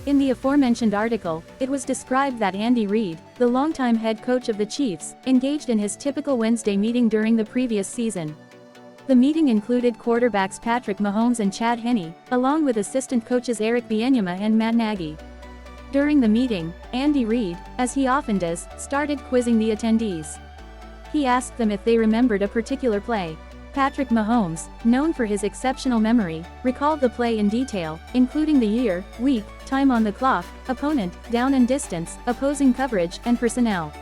In the aforementioned article, it was described that Andy Reid, the longtime head coach of the Chiefs, engaged in his typical Wednesday meeting during the previous season. The meeting included quarterbacks Patrick Mahomes and Henne, along with assistant coaches Bieniemy and Nagy. During the meeting, Andy Reid, as he often does, started quizzing the attendees. He asked them if they remembered a particular play. Patrick Mahomes, known for his exceptional memory, recalled the play in detail, including the year, week, time on the clock, opponent, down and distance, opposing coverage, and personnel.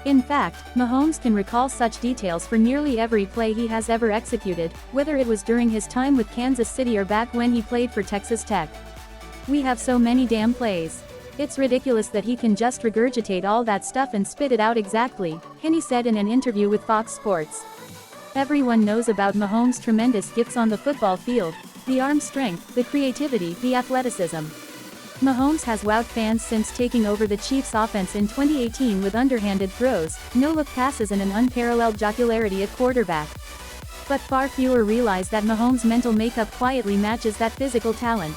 In fact, Mahomes can recall such details for nearly every play he has ever executed, whether it was during his time with Kansas City or back when he played for Texas Tech. "We have so many damn plays. It's ridiculous that he can just regurgitate all that stuff and spit it out exactly," Henne said in an interview with Fox Sports. Everyone knows about Mahomes' tremendous gifts on the football field: the arm strength, the creativity, the athleticism. Mahomes has wowed fans since taking over the Chiefs' offense in 2018 with underhanded throws, no-look passes and an unparalleled jocularity at quarterback. But far fewer realize that Mahomes' mental makeup quietly matches that physical talent.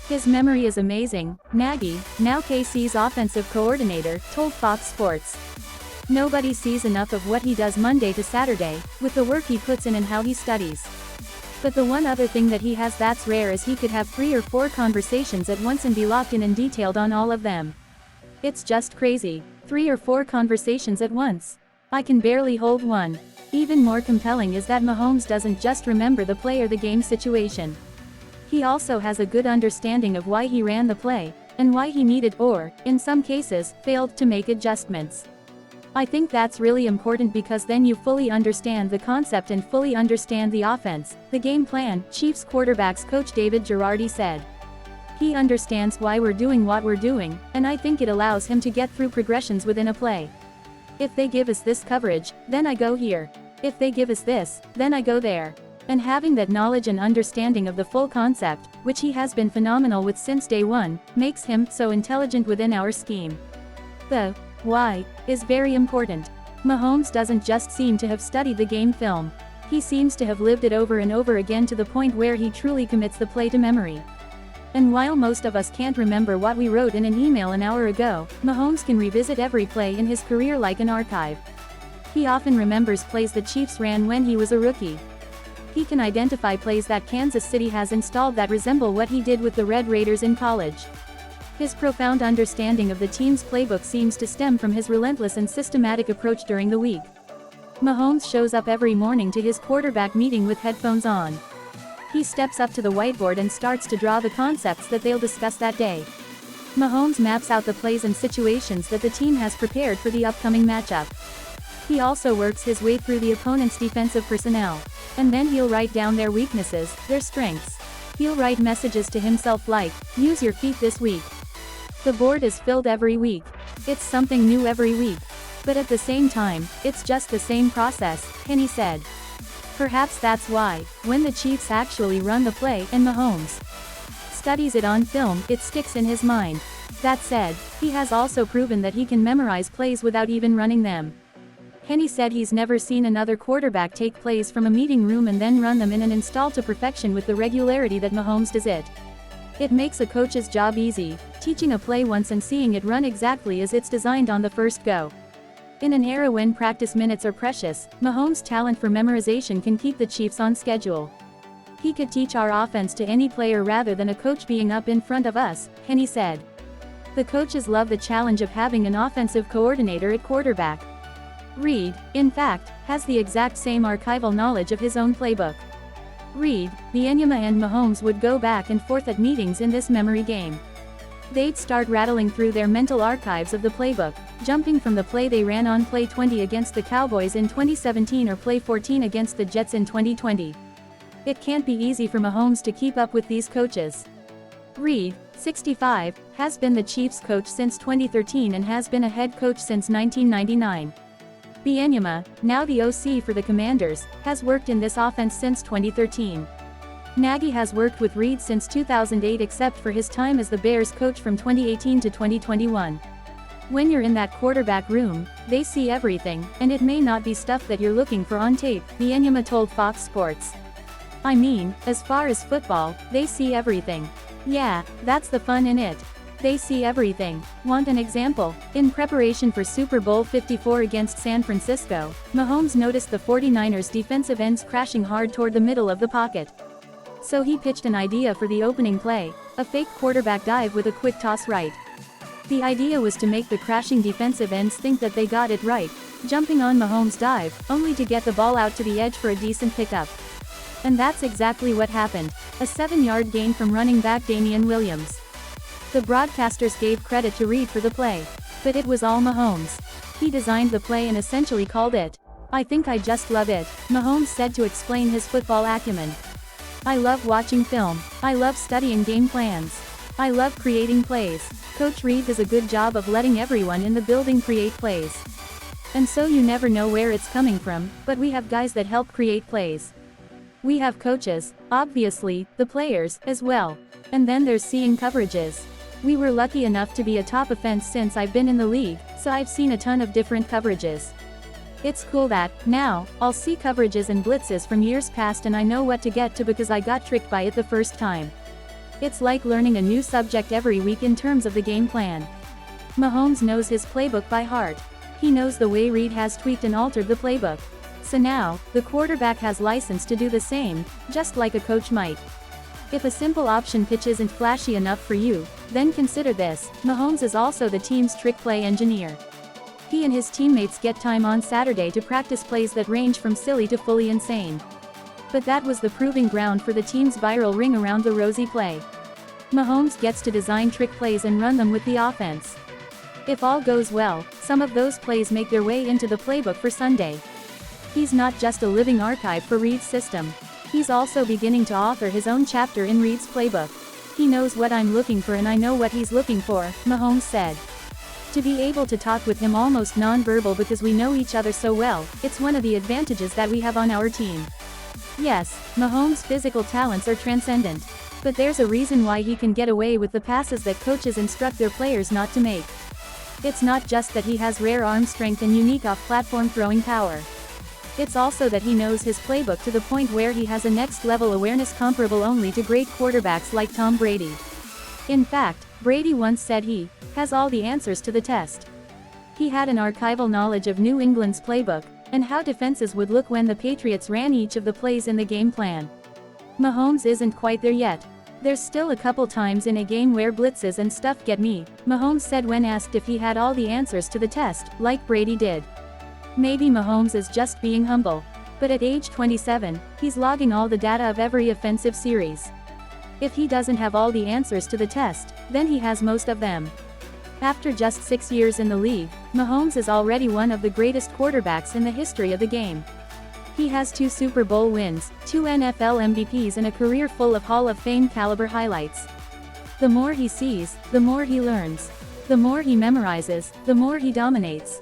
His memory is amazing, Nagy, now KC's offensive coordinator, told Fox Sports. "Nobody sees enough of what he does Monday to Saturday, with the work he puts in and how he studies. But the one other thing that he has that's rare is he could have 3 or 4 conversations at once and be locked in and detailed on all of them. It's just crazy. 3 or 4 conversations at once. I can barely hold one." Even more compelling is that Mahomes doesn't just remember the play or the game situation. He also has a good understanding of why he ran the play, and why he needed or, in some cases, failed to make adjustments. "I think that's really important because then you fully understand the concept and fully understand the offense, the game plan," Chiefs quarterbacks coach David Girardi said. "He understands why we're doing what we're doing, and I think it allows him to get through progressions within a play. If they give us this coverage, then I go here. If they give us this, then I go there." And having that knowledge and understanding of the full concept, which he has been phenomenal with since day one, makes him so intelligent within our scheme. The why is very important. Mahomes doesn't just seem to have studied the game film. He seems to have lived it over and over again to the point where he truly commits the play to memory. And while most of us can't remember what we wrote in an email an hour ago, Mahomes can revisit every play in his career like an archive. He often remembers plays the Chiefs ran when he was a rookie. He can identify plays that Kansas City has installed that resemble what he did with the Red Raiders in college. His profound understanding of the team's playbook seems to stem from his relentless and systematic approach during the week. Mahomes shows up every morning to his quarterback meeting with headphones on. He steps up to the whiteboard and starts to draw the concepts that they'll discuss that day. Mahomes maps out the plays and situations that the team has prepared for the upcoming matchup. He also works his way through the opponent's defensive personnel. And then he'll write down their weaknesses, their strengths. He'll write messages to himself like, "Use your feet this week." The board is filled every week. It's something new every week. But at the same time, it's just the same process, Henne said. Perhaps that's why, when the Chiefs actually run the play and Mahomes studies it on film, it sticks in his mind. That said, he has also proven that he can memorize plays without even running them. Henne said he's never seen another quarterback take plays from a meeting room and then run them in and install to perfection with the regularity that Mahomes does it. It makes a coach's job easy, teaching a play once and seeing it run exactly as it's designed on the first go. In an era when practice minutes are precious, Mahomes' talent for memorization can keep the Chiefs on schedule. "He could teach our offense to any player rather than a coach being up in front of us," Henne said. The coaches love the challenge of having an offensive coordinator at quarterback. Reid, in fact, has the exact same archival knowledge of his own playbook. Reid, Bieniemy and Mahomes would go back and forth at meetings in this memory game. They'd start rattling through their mental archives of the playbook, jumping from the play they ran on play 20 against the Cowboys in 2017 or play 14 against the Jets in 2020. It can't be easy for Mahomes to keep up with these coaches. Reid, 65, has been the Chiefs coach since 2013 and has been a head coach since 1999. Bieniemy, now the OC for the Commanders, has worked in this offense since 2013. Nagy has worked with Reid since 2008 except for his time as the Bears coach from 2018 to 2021. When you're in that quarterback room, they see everything, and it may not be stuff that you're looking for on tape, Bieniemy told Fox Sports. "I mean, as far as football, they see everything. Yeah, that's the fun in it. They see everything. Want an example? In preparation for Super Bowl 54 against San Francisco, Mahomes noticed the 49ers defensive ends crashing hard toward the middle of the pocket. So he pitched an idea for the opening play, a fake quarterback dive with a quick toss right. The idea was to make the crashing defensive ends think that they got it right, jumping on Mahomes' dive, only to get the ball out to the edge for a decent pickup. And that's exactly what happened, a 7-yard gain from running back Damian Williams. The broadcasters gave credit to Reid for the play. But it was all Mahomes. He designed the play and essentially called it. "I think I just love it," Mahomes said to explain his football acumen. "I love watching film. I love studying game plans. I love creating plays." Coach Reid does a good job of letting everyone in the building create plays. And so you never know where it's coming from, but we have guys that help create plays. We have coaches, obviously, the players, as well. And then there's seeing coverages. We were lucky enough to be a top offense since I've been in the league, so I've seen a ton of different coverages. It's cool that, now, I'll see coverages and blitzes from years past and I know what to get to because I got tricked by it the first time. It's like learning a new subject every week in terms of the game plan. Mahomes knows his playbook by heart. He knows the way Reid has tweaked and altered the playbook. So now, the quarterback has license to do the same, just like a coach might. If a simple option pitch isn't flashy enough for you, then consider this: Mahomes is also the team's trick play engineer. He and his teammates get time on Saturday to practice plays that range from silly to fully insane. But that was the proving ground for the team's viral ring around the rosy play. Mahomes gets to design trick plays and run them with the offense. If all goes well, some of those plays make their way into the playbook for Sunday. He's not just a living archive for Reid's system. He's also beginning to author his own chapter in Reid's playbook. "He knows what I'm looking for and I know what he's looking for," Mahomes said. To be able to talk with him almost non-verbal because we know each other so well, it's one of the advantages that we have on our team. Yes, Mahomes' physical talents are transcendent. But there's a reason why he can get away with the passes that coaches instruct their players not to make. It's not just that he has rare arm strength and unique off-platform throwing power. It's also that he knows his playbook to the point where he has a next-level awareness comparable only to great quarterbacks like Tom Brady. In fact, Brady once said he has all the answers to the test. He had an archival knowledge of New England's playbook, and how defenses would look when the Patriots ran each of the plays in the game plan. Mahomes isn't quite there yet. "There's still a couple times in a game where blitzes and stuff get me," Mahomes said when asked if he had all the answers to the test, like Brady did. Maybe Mahomes is just being humble. But at age 27, he's logging all the data of every offensive series. If he doesn't have all the answers to the test, then he has most of them. After just 6 years in the league, Mahomes is already one of the greatest quarterbacks in the history of the game. He has 2 Super Bowl wins, 2 NFL MVPs and a career full of Hall of Fame caliber highlights. The more he sees, the more he learns. The more he memorizes, the more he dominates.